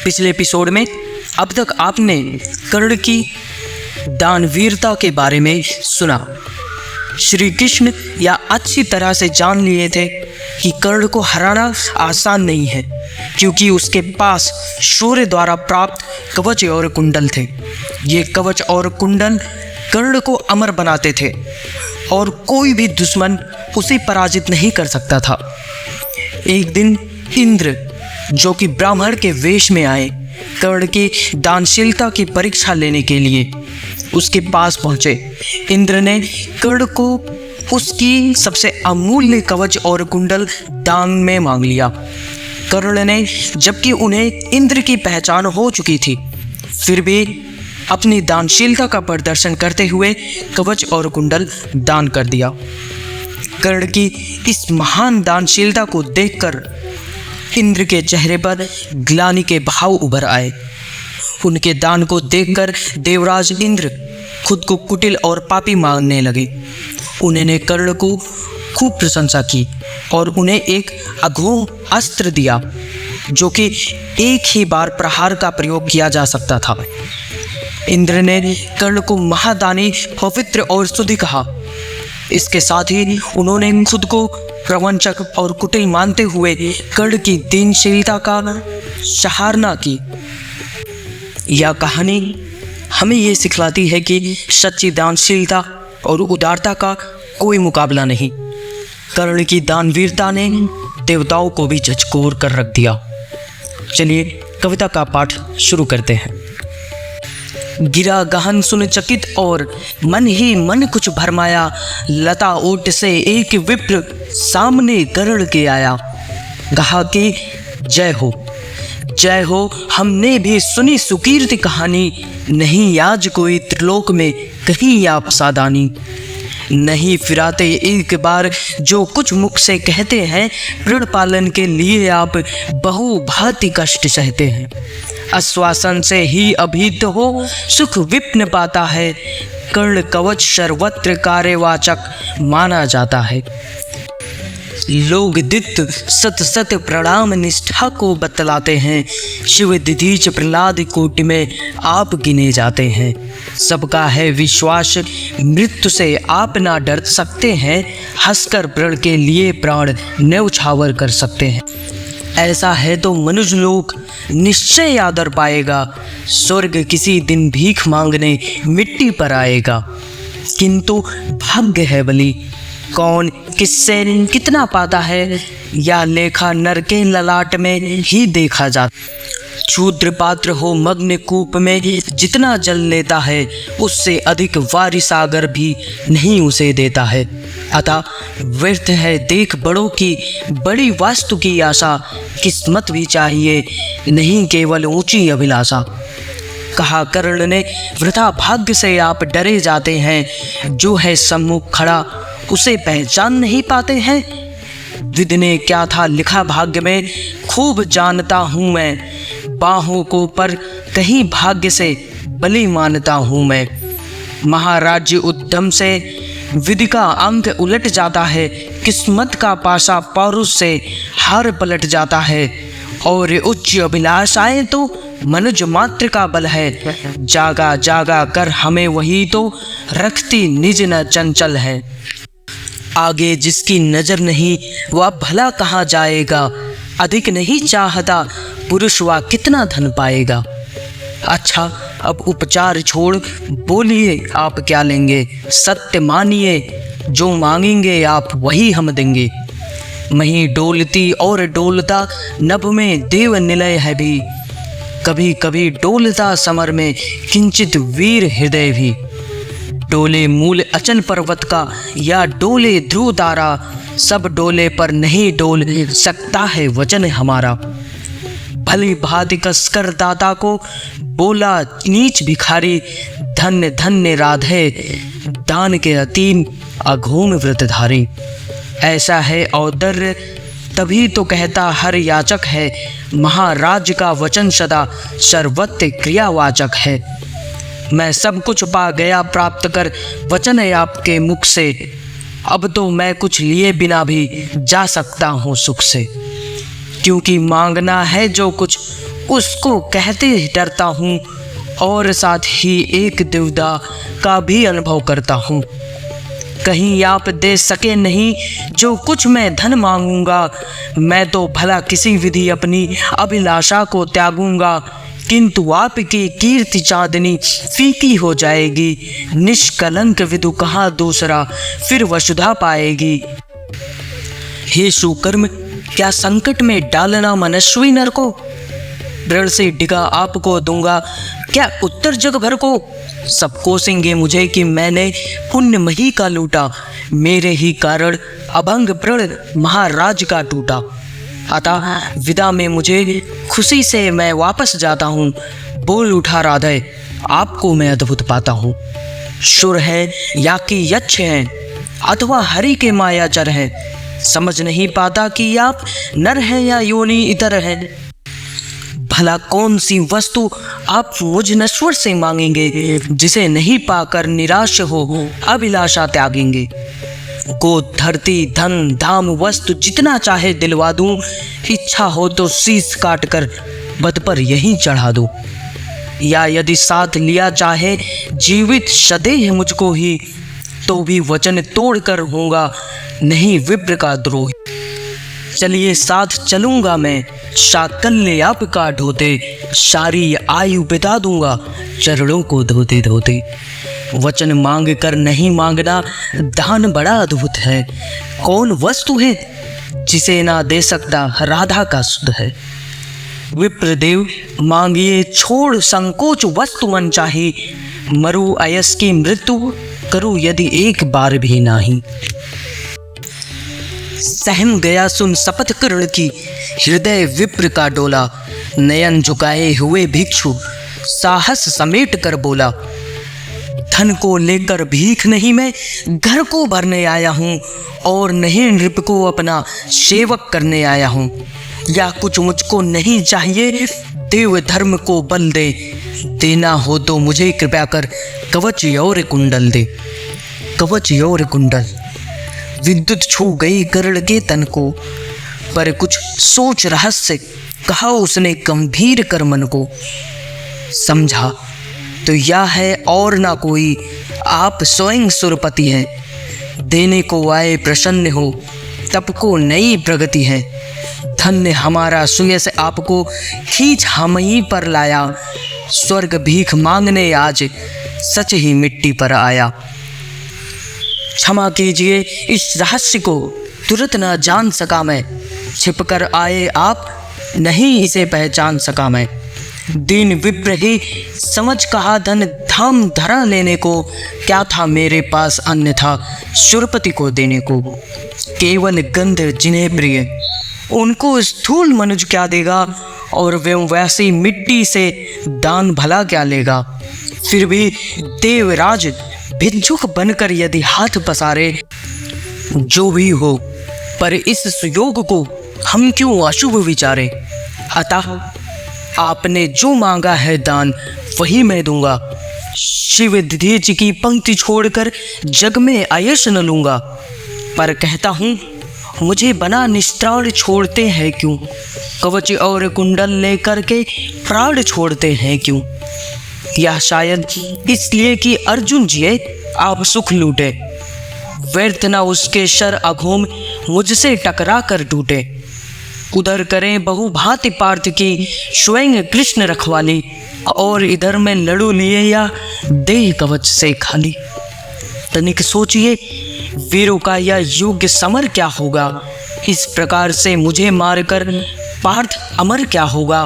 पिछले एपिसोड में अब तक आपने कर्ण की दानवीरता के बारे में सुना। श्री कृष्ण या अच्छी तरह से जान लिए थे कि कर्ण को हराना आसान नहीं है, क्योंकि उसके पास सूर्य द्वारा प्राप्त कवच और कुंडल थे। ये कवच और कुंडल कर्ण को अमर बनाते थे और कोई भी दुश्मन उसे पराजित नहीं कर सकता था। एक दिन इंद्र, जो कि ब्राह्मण के वेश में आए, कर्ण की दानशीलता की परीक्षा लेने के लिए उसके पास पहुंचे। इंद्र ने कर्ण को उसकी सबसे अमूल्य कवच और कुंडल दान में मांग लिया। कर्ण ने, जबकि उन्हें इंद्र की पहचान हो चुकी थी, फिर भी अपनी दानशीलता का प्रदर्शन करते हुए कवच और कुंडल दान कर दिया। कर्ण की इस महान दानशीलता को देखकर इंद्र के चेहरे पर ग्लानि के भाव उभर आए। उनके दान को देखकर देवराज इंद्र खुद को कुटिल और पापी मानने लगे। उन्होंने कर्ण को खूब प्रशंसा की और उन्हें एक अघोर अस्त्र दिया, जो कि एक ही बार प्रहार का प्रयोग किया जा सकता था। इंद्र ने कर्ण को महादानी, पवित्र और शुद्ध कहा। इसके साथ ही उन्होंने खुद को प्रवंचक और कुटिल मानते हुए कर्ण की दीनशीलता का सराहना की। यह कहानी हमें ये सिखलाती है कि सच्ची दानशीलता और उदारता का कोई मुकाबला नहीं। कर्ण की दानवीरता ने देवताओं को भी झकझोर कर रख दिया। चलिए कविता का पाठ शुरू करते हैं। गिरा गहन सुन चकित और मन ही मन कुछ भरमाया, लता ओट से एक विप्र सामने कर्ण के आया। कहा कि जय हो जय हो, हमने भी सुनी सुकीर्ति कहानी, नहीं आज कोई त्रिलोक में कहीं आप सादानी। नहीं फिराते एक बार जो कुछ मुख से कहते हैं, प्रण पालन के लिए आप बहु भांति कष्ट सहते हैं। आश्वासन से ही अभीत हो सुख विप्न पाता है, कर्ण कवच सर्वत्र कार्यवाचक माना जाता है। लोग दित सत सत प्रणाम निष्ठा को बतलाते हैं, शिव दिधीच प्रहलाद कोटि में आप गिने जाते हैं। सबका है विश्वास मृत्यु से आप ना डर सकते हैं, हंसकर प्रण के लिए प्राण न्यौछावर कर सकते हैं। ऐसा है तो मनुष्य लोक निश्चय आदर पाएगा, स्वर्ग किसी दिन भीख मांगने मिट्टी पर आएगा। किंतु भाग्य है बली, कौन किससे कितना पाता है, या लेखा नर के ललाट में ही देखा जाता। क्षुद्र पात्र हो मग्न कूप में जितना जल लेता है, उससे अधिक वारी सागर भी नहीं उसे देता है। अतः व्यर्थ है देख बड़ों की बड़ी वास्तु की आशा, किस्मत भी चाहिए नहीं केवल ऊंची अभिलाषा। कहा कर्ण ने, वृथा भाग्य से आप डरे जाते हैं, जो है सम्मुख खड़ा उसे पहचान नहीं पाते हैं। विधि ने क्या था लिखा भाग्य में, खूब जानता हूँ मैं, बाहों को पर कहीं भाग्य से बलि मानता हूँ मैं। महाराज्य उद्यम से विधि का अंक उलट जाता है, किस्मत का पासा पौरुष से हार पलट जाता है। और उच्च अभिलाषाएं तो मनुज मात्र का बल है, जागा जागा कर हमें वही तो रखती निज न चंचल है। आगे जिसकी नजर नहीं वह भला कहाँ जाएगा, अधिक नहीं चाहता पुरुष वह कितना धन पाएगा। अच्छा अब उपचार छोड़ बोलिए आप क्या लेंगे, सत्य मानिए जो मांगेंगे आप वही हम देंगे। मही डोलती और डोलता नभ में देव निलय है भी, कभी कभी डोलता समर में किंचित वीर हृदय भी। डोले मूल अचन पर्वत का या डोले ध्रुव तारा, सब डोले पर नहीं डोल सकता है वचन हमारा। भली भांति कसकर दाता को बोला नीच भिखारी, धन्य धन्य राधे दान के अतीम अघोम व्रतधारी। ऐसा है औदर्य तभी तो कहता हर याचक है, महाराज का वचन सदा सर्वत्र क्रियावाचक है। मैं सब कुछ पा गया प्राप्त कर वचन है आपके मुख से, अब तो मैं कुछ लिए बिना भी जा सकता हूँ सुख से। क्योंकि मांगना है जो कुछ उसको कहते डरता हूँ और साथ ही एक दुविधा का भी अनुभव करता हूँ। कहीं आप दे सके नहीं जो कुछ मैं धन मांगूंगा, मैं तो भला किसी विधि अपनी अभिलाषा को त्यागूंगा, किंतु आपकी कीर्ति चांदनी फीकी हो जाएगी, निष्कलंक विदु कहाँ दूसरा फिर वसुधा पाएगी। हे सुकर्म, क्या संकट में डालना मनस्वी नर को, दृढ़ से डिगा आपको दूंगा क्या उत्तर जग भर को। सब कोसेंगे मुझे कि मैंने पुण्य मही का लूटा, मेरे ही कारण अभंग प्रण महाराज का टूटा। अतः विदा में मुझे खुशी से मैं वापस जाता हूँ, बोल उठा राधे आपको मैं अद्भुत पाता हूँ। शुर है या कि यक्ष हैं अथवा हरि के मायाचर हैं, समझ नहीं पाता कि आप नर हैं या योनि इतर हैं। भला कौन सी वस्तु आप मुझ नश्वर से मांगेंगे, जिसे नहीं पाकर निराश हो अभिलाषा त्यागेंगे। को धरती धन धाम वस्तु जितना चाहे दिलवा दूं, इच्छा हो तो शीश काट कर बद पर यहीं चढ़ा दूं। या यदि साथ लिया चाहे जीवित सदैह मुझको ही, तो भी वचन तोड़ कर होगा नहीं विप्र का द्रोही। चलिए साथ चलूंगा मैं शाकल्य आपका ढोते, सारी आयु बिता दूंगा चरणों को धोते धोते। वचन मांग कर नहीं मांगना दान बड़ा अद्भुत है, कौन वस्तु है जिसे ना दे सकता राधा का सुध है। विप्रदेव मांगिए छोड़ संकोच वस्तु मन चाही, मरु अयस की मृत्यु करूं यदि एक बार भी नाही। सहम गया सुन शपथ कर्ण की, हृदय विप्र का डोला, नयन झुकाए हुए भिक्षु साहस समेट कर बोला। धन को लेकर भीख नहीं मैं घर को भरने आया हूँ, और नहीं नृप को अपना सेवक करने आया हूँ। या कुछ मुझको नहीं चाहिए देव धर्म को बल दे, देना हो तो मुझे कृपया कर कवच और कुंडल दे। कवच और कुंडल विद्युत छू गई कर्ण के तन को, पर कुछ सोच रहस्य कहा उसने गंभीर कर मन को। समझा तो यह है और ना कोई, आप स्वयं सुरपति हैं, देने को आए प्रसन्न हो तब को नई प्रगति है। धन्य हमारा सुयस आपको खींच हम ही पर लाया, स्वर्ग भीख मांगने आज सच ही मिट्टी पर आया। क्षमा कीजिए इस रहस्य को तुरंत न जान सका मैं, छिपकर आए आप नहीं इसे पहचान सका मैं। दीन विप्र ही समझ कहा धन धाम धरा लेने को, क्या था मेरे पास अन्य था सुरपति को देने को। केवल गंध जिन्हें प्रिय उनको स्थूल मनुज क्या देगा, और वे वैसी मिट्टी से दान भला क्या लेगा। फिर भी देवराज भिक्षुक बनकर यदि हाथ पसारे, जो भी हो पर इस सुयोग को हम क्यों अशुभ विचारे। अतः आपने जो मांगा है दान वही मैं दूंगा, शिव दधीच की पंक्ति छोड़कर जग में आयश न लूंगा। पर कहता हूँ मुझे बना निस्त्राण छोड़ते हैं क्यों, कवच और कुंडल लेकर के प्राण छोड़ते हैं क्यों। या शायद इसलिए कि अर्जुन जी आप सुख लूटे, व्यर्थ न उसके शर अघोम मुझसे टकरा कर टूटे। उधर करें बहु भांति पार्थ की स्वयं कृष्ण रखवाली, और इधर में लड़ू लिए या देह कवच से खाली। तनिक सोचिए वीरों का यह योग्य समर क्या होगा, इस प्रकार से मुझे मारकर पार्थ अमर क्या होगा।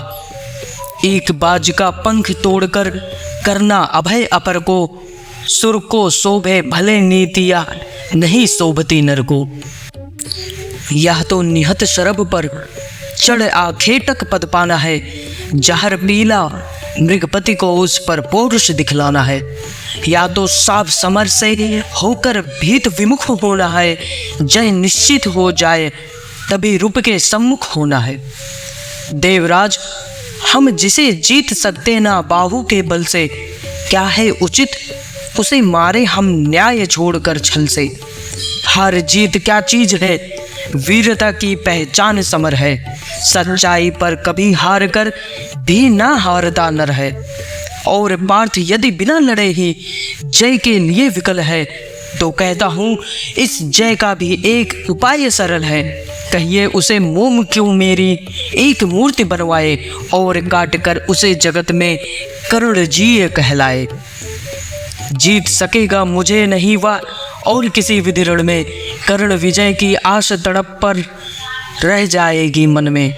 एक बाज का पंख तोड़कर करना अभय अपर को, सुर को शोभे भले नीतिया नहीं शोभती नर को। यह तो निहत शरब पर चढ़ आखेटक पद पाना है, जहर पीला मृगपति को उस पर पौरुष दिखलाना है। या तो साफ समर से होकर भीत विमुख होना है, जय निश्चित हो जाए तभी रूप के सम्मुख होना है। देवराज हम जिसे जीत सकते ना बाहु के बल से, क्या है उचित उसे मारे हम न्याय छोड़कर छल से। हार जीत क्या चीज है वीरता की पहचान समर है। सच्चाई पर कभी हार कर भी ना हारता नर है। और पार्थ यदि बिना लड़े ही जय के लिए विकल है, तो कहता हूँ इस जय का भी एक उपाय सरल है। कहिए उसे मोम क्यों मेरी एक मूर्ति बनवाए, और काट कर उसे जगत में करुण जी कहलाए। जीत सकेगा मुझे नहीं वह और किसी विधिरण में, कर्ण विजय की आश तड़प पर रह जाएगी मन में।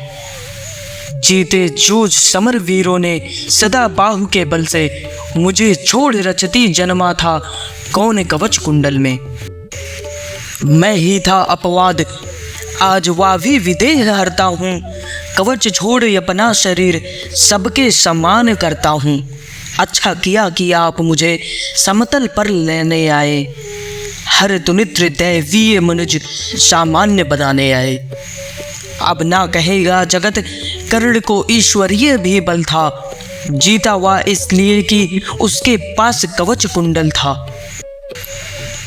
जीते जूझ समर वीरों ने सदा बाहु के बल से, मुझे छोड़ रचती जन्मा था कौन कवच कुंडल में। मैं ही था अपवाद आज वह भी विदेह हरता हूँ, कवच छोड़ अपना शरीर सबके समान करता हूँ। अच्छा किया कि आप मुझे समतल पर लेने आए, हर तुनित्र दैवीय मनुज सामान्य बनाने आए। अब ना कहेगा जगत कर्ण को ईश्वरीय भी बल था, जीता हुआ इसलिए कि उसके पास कवच कुंडल था।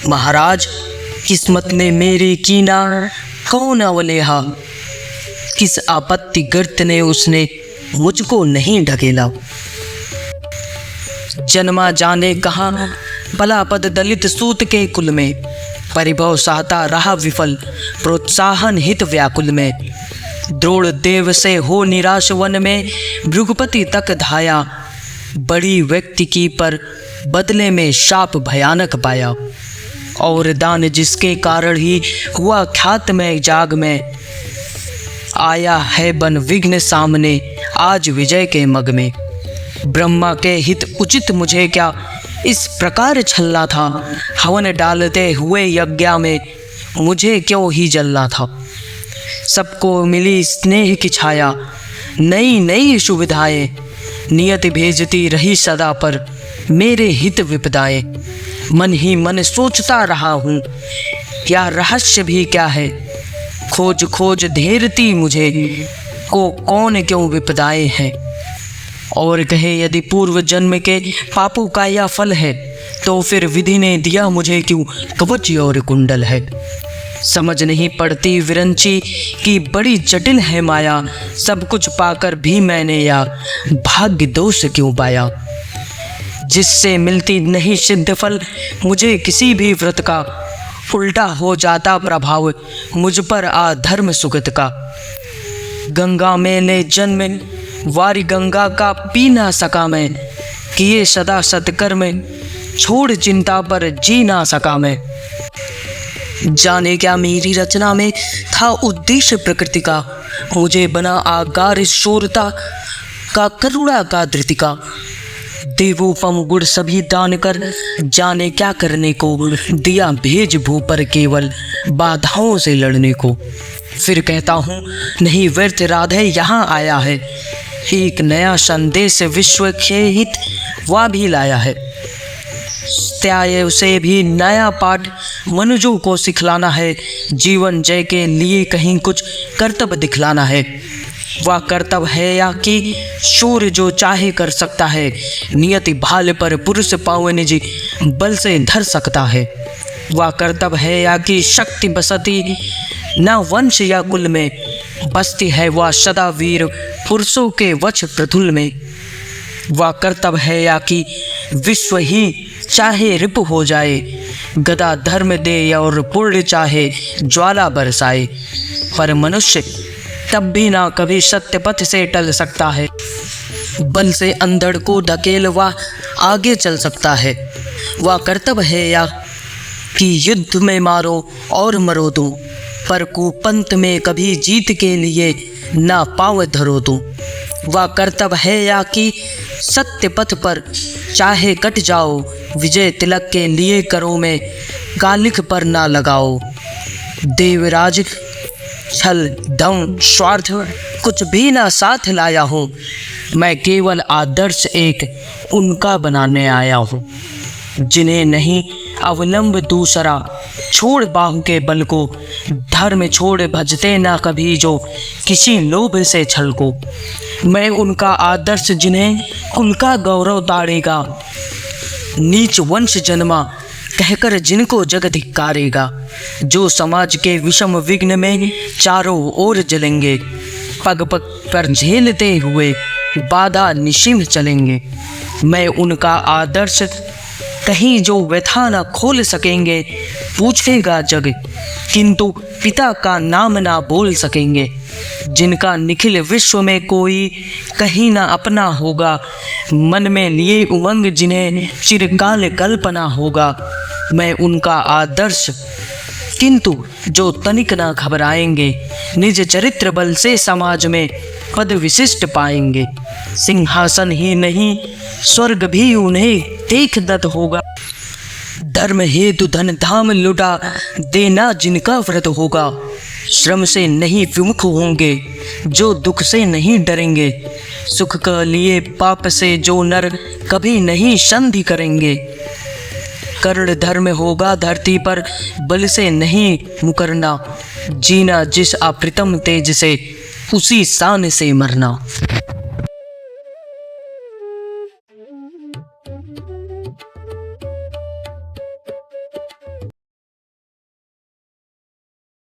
महाराज किस्मत ने मेरी कीना कौन अवलेहा, किस आपत्ति गर्त ने उसने मुझको नहीं ढकेला। जन्मा जाने कहाँ भला पद दलित सूत के कुल में, परिभव सहता रहा विफल प्रोत्साहन हित व्याकुल में। द्रोण देव से हो निराश वन में भृगुपति तक धाया, बड़ी व्यक्ति की पर बदले में शाप भयानक पाया। और दान जिसके कारण ही हुआ ख्यात में जाग में, आया है बन विघ्न सामने आज विजय के मग में। ब्रह्मा के हित उचित मुझे क्या इस प्रकार छलना था, हवन डालते हुए यज्ञ में मुझे क्यों ही जलना था। सबको मिली स्नेह की छाया नई नई सुविधाएं, नियति भेजती रही सदा पर मेरे हित विपदाएं। मन ही मन सोचता रहा हूँ क्या रहस्य भी क्या है, खोज खोज धेरती मुझे को कौन क्यों विपदाएं हैं। और कहे यदि पूर्व जन्म के पापों का यह फल है, तो फिर विधि ने दिया मुझे क्यों कवच और कुंडल है। समझ नहीं पड़ती विरंची की बड़ी जटिल है माया, सब कुछ पाकर भी मैंने या भाग्य दोष क्यों पाया। जिससे मिलती नहीं सिद्ध फल मुझे किसी भी व्रत का, उल्टा हो जाता प्रभाव मुझ पर अधर्म सुगत का। गंगा मैंने जन्म वारी गंगा का पी ना सका मैं, किए सदा सत्कर्म छोड़ चिंता पर जी ना सका मैं। जाने क्या मेरी रचना में था उद्देश्य प्रकृति का, मुझे बना आकार शूरता का करुणा का धृतिका। देवोपम गुण सभी दान कर जाने क्या करने को, दिया भेज भू पर केवल बाधाओं से लड़ने को। फिर कहता हूँ नहीं व्यर्थ राधे यहाँ आया है, एक नया संदेश विश्व के हित वह भी लाया है। त्याय उसे भी नया पाठ मनुजों को सिखलाना है, जीवन जय के लिए कहीं कुछ कर्तव्य दिखलाना है। वह कर्तव्य है या कि शूर जो चाहे कर सकता है, नियति भाल पर पुरुष पावन जी बल से धर सकता है। वह कर्तव्य है या कि शक्ति बसती न वंश या कुल में, बसती है वह सदा वीर पुरुषों के वच प्रथुल में। वह कर्तव्य है या कि विश्व ही चाहे रिप हो जाए, गदा धर्म दे और पुण्य चाहे ज्वाला बरसाए। पर मनुष्य तब भी ना कभी सत्य पथ से टल सकता है, बल से अंधड़ को ढकेल वह आगे चल सकता है। वह कर्तव्य है या कि युद्ध में मारो और मरो दो, पर कुपंथ में कभी जीत के लिए ना पाँव धरो दो। वह कर्तव्य है या कि सत्य पथ पर चाहे कट जाओ, विजय तिलक के लिए करो में गालिख पर ना लगाओ। देवराज छल दम स्वार्थ कुछ भी ना साथ लाया हूँ, मैं केवल आदर्श एक उनका बनाने आया हूँ। जिन्हें नहीं अवलंब दूसरा, छोड़ बाहु के बल को, धर्म छोड़ भजते ना कभी जो किसी लोभ से छल को। मैं उनका आदर्श जिन्हें उनका गौरव ताड़ेगा, नीच वंश जन्मा कहकर जिनको जग धिक्कारेगा, जो समाज के विषम विघ्न में चारों ओर जलेंगे, पग पग पर झेलते हुए बाधा निशिम चलेंगे। मैं उनका आदर्श कहीं जो व्यथा न खोल सकेंगे, पूछेगा जग किंतु पिता का नाम ना बोल सकेंगे। जिनका निखिल विश्व में कोई कहीं ना अपना होगा, मन में लिए उमंग जिन्हें चिरकाल कल्पना होगा। मैं उनका आदर्श किंतु जो तनिक ना घबराएंगे, निज चरित्र बल से समाज में पद विशिष्ट पाएंगे। सिंहासन ही नहीं स्वर्ग भी उन्हें देख दत्त होगा। धर्म हेतु धन धाम लुटा देना जिनका व्रत होगा, श्रम से नहीं विमुख होंगे, जो दुख से नहीं डरेंगे। सुख के लिए पाप से जो नर कभी नहीं संधि करेंगे। कर्ण धर्म होगा धरती पर बल से नहीं मुकरना, जीना जिस अप्रितम तेज से उसी शान से मरना।